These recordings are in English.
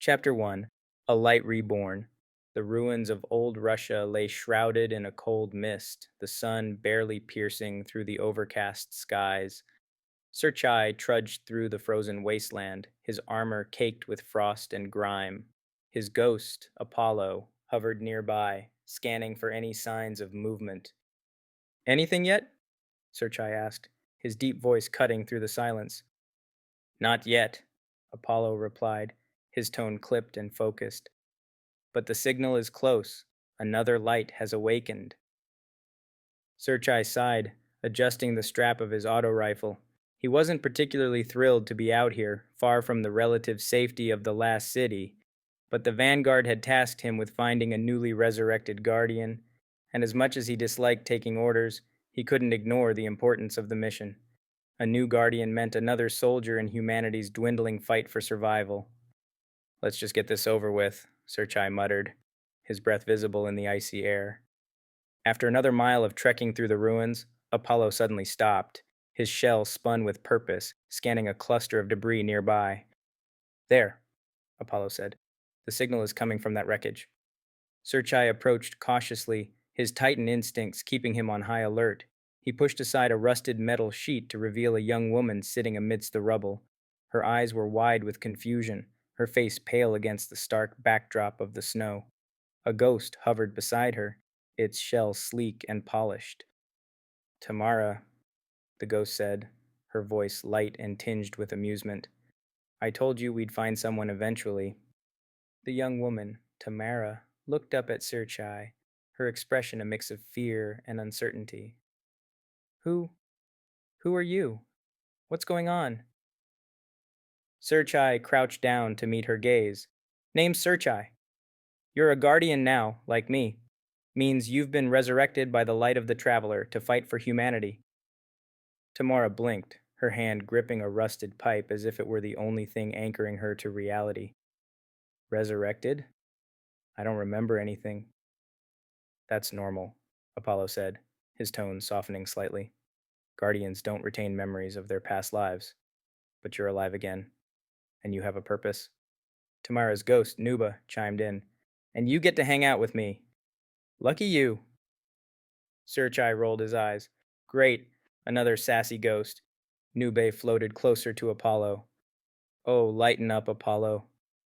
Chapter 1. A Light Reborn. The ruins of old Russia lay shrouded in a cold mist, the sun barely piercing through the overcast skies. Sirchai trudged through the frozen wasteland, his armor caked with frost and grime. His ghost, Apollo, hovered nearby, scanning for any signs of movement. Anything yet? Sirchai asked, his deep voice cutting through the silence. Not yet, Apollo replied, his tone clipped and focused. But the signal is close. Another light has awakened. Sirchai sighed, adjusting the strap of his auto rifle. He wasn't particularly thrilled to be out here, far from the relative safety of the last city, but the Vanguard had tasked him with finding a newly resurrected guardian, and as much as he disliked taking orders, he couldn't ignore the importance of the mission. A new guardian meant another soldier in humanity's dwindling fight for survival. Let's just get this over with, Sirchai muttered, his breath visible in the icy air. After another mile of trekking through the ruins, Apollo suddenly stopped. His shell spun with purpose, scanning a cluster of debris nearby. There, Apollo said. The signal is coming from that wreckage. Sirchai approached cautiously, his Titan instincts keeping him on high alert. He pushed aside a rusted metal sheet to reveal a young woman sitting amidst the rubble. Her eyes were wide with confusion, her face pale against the stark backdrop of the snow. A ghost hovered beside her, its shell sleek and polished. Tamara, the ghost said, her voice light and tinged with amusement. I told you we'd find someone eventually. The young woman, Tamara, looked up at Sirchai, her expression a mix of fear and uncertainty. Who who are you? What's going on? Sirchai crouched down to meet her gaze. Name's Sirchai. You're a guardian now, like me. Means you've been resurrected by the light of the traveler to fight for humanity. Tamara blinked, her hand gripping a rusted pipe as if it were the only thing anchoring her to reality. Resurrected? I don't remember anything. That's normal, Apollo said, his tone softening slightly. Guardians don't retain memories of their past lives. But you're alive again, and you have a purpose. Tamara's ghost, Nuba, chimed in. And you get to hang out with me. Lucky you. Sirchai rolled his eyes. Great, another sassy ghost. Nube floated closer to Apollo. Oh, lighten up, Apollo.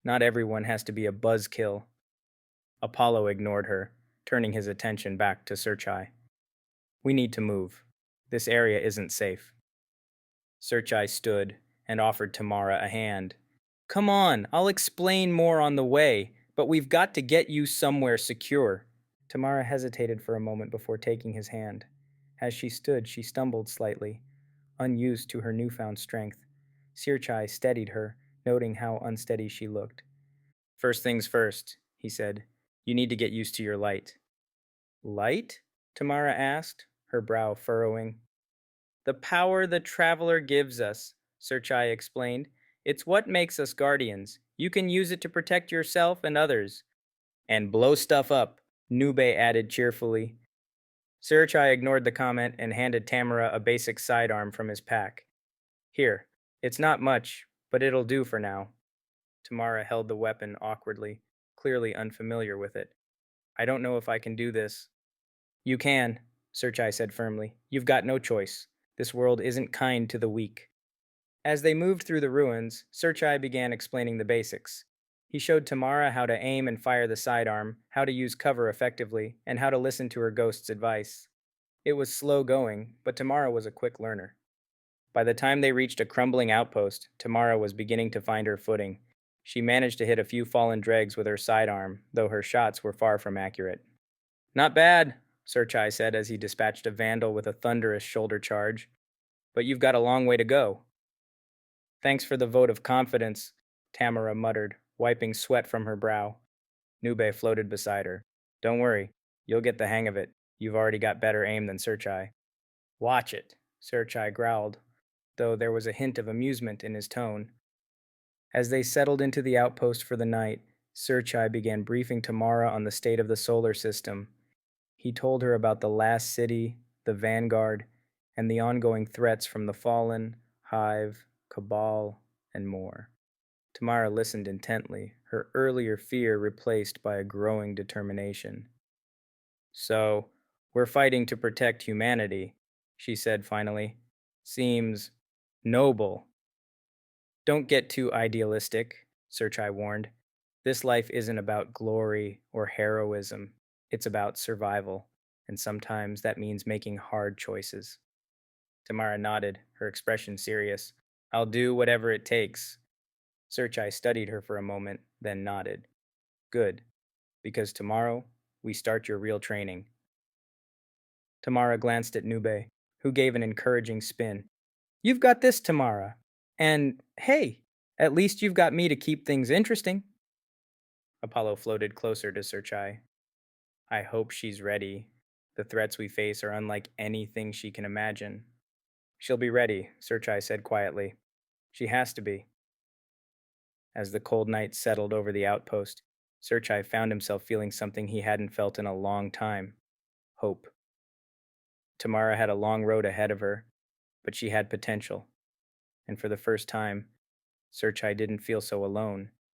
Not everyone has to be a buzzkill. Apollo ignored her, turning his attention back to Sirchai. We need to move. This area isn't safe. Sirchai stood and offered Tamara a hand. Come on, I'll explain more on the way, but we've got to get you somewhere secure. Tamara hesitated for a moment before taking his hand. As she stood, she stumbled slightly, unused to her newfound strength. Sirchai steadied her, noting how unsteady she looked. First things first, he said. You need to get used to your light. Light? Tamara asked, her brow furrowing. The power the traveler gives us, Sirchai explained. It's what makes us guardians. You can use it to protect yourself and others. And blow stuff up, Nube added cheerfully. Sirchai ignored the comment and handed Tamara a basic sidearm from his pack. Here, it's not much, but it'll do for now. Tamara held the weapon awkwardly, clearly unfamiliar with it. I don't know if I can do this. You can, Sirchai said firmly. You've got no choice. This world isn't kind to the weak. As they moved through the ruins, Sirchai began explaining the basics. He showed Tamara how to aim and fire the sidearm, how to use cover effectively, and how to listen to her ghost's advice. It was slow going, but Tamara was a quick learner. By the time they reached a crumbling outpost, Tamara was beginning to find her footing. She managed to hit a few fallen dregs with her sidearm, though her shots were far from accurate. Not bad, Sirchai said as he dispatched a vandal with a thunderous shoulder charge. But you've got a long way to go. Thanks for the vote of confidence, Tamara muttered, wiping sweat from her brow. Nube floated beside her. Don't worry, you'll get the hang of it. You've already got better aim than Sirchai. Watch it, Sirchai growled, though there was a hint of amusement in his tone. As they settled into the outpost for the night, Sirchai began briefing Tamara on the state of the solar system. He told her about the last city, the Vanguard, and the ongoing threats from the Fallen, Hive, Cabal, and more. Tamara listened intently, her earlier fear replaced by a growing determination. So, we're fighting to protect humanity, she said finally. Seems noble. Don't get too idealistic, Sirchai warned. This life isn't about glory or heroism, it's about survival, and sometimes that means making hard choices. Tamara nodded, her expression serious. I'll do whatever it takes. Sirchai studied her for a moment, then nodded. Good, because tomorrow we start your real training. Tamara glanced at Nube, who gave an encouraging spin. You've got this, Tamara. And hey, at least you've got me to keep things interesting. Apollo floated closer to Sirchai. I hope she's ready. The threats we face are unlike anything she can imagine. She'll be ready, Sirchai said quietly. She has to be. As the cold night settled over the outpost, Sirchai found himself feeling something he hadn't felt in a long time: hope. Tamara had a long road ahead of her, but she had potential. And for the first time, Sirchai didn't feel so alone.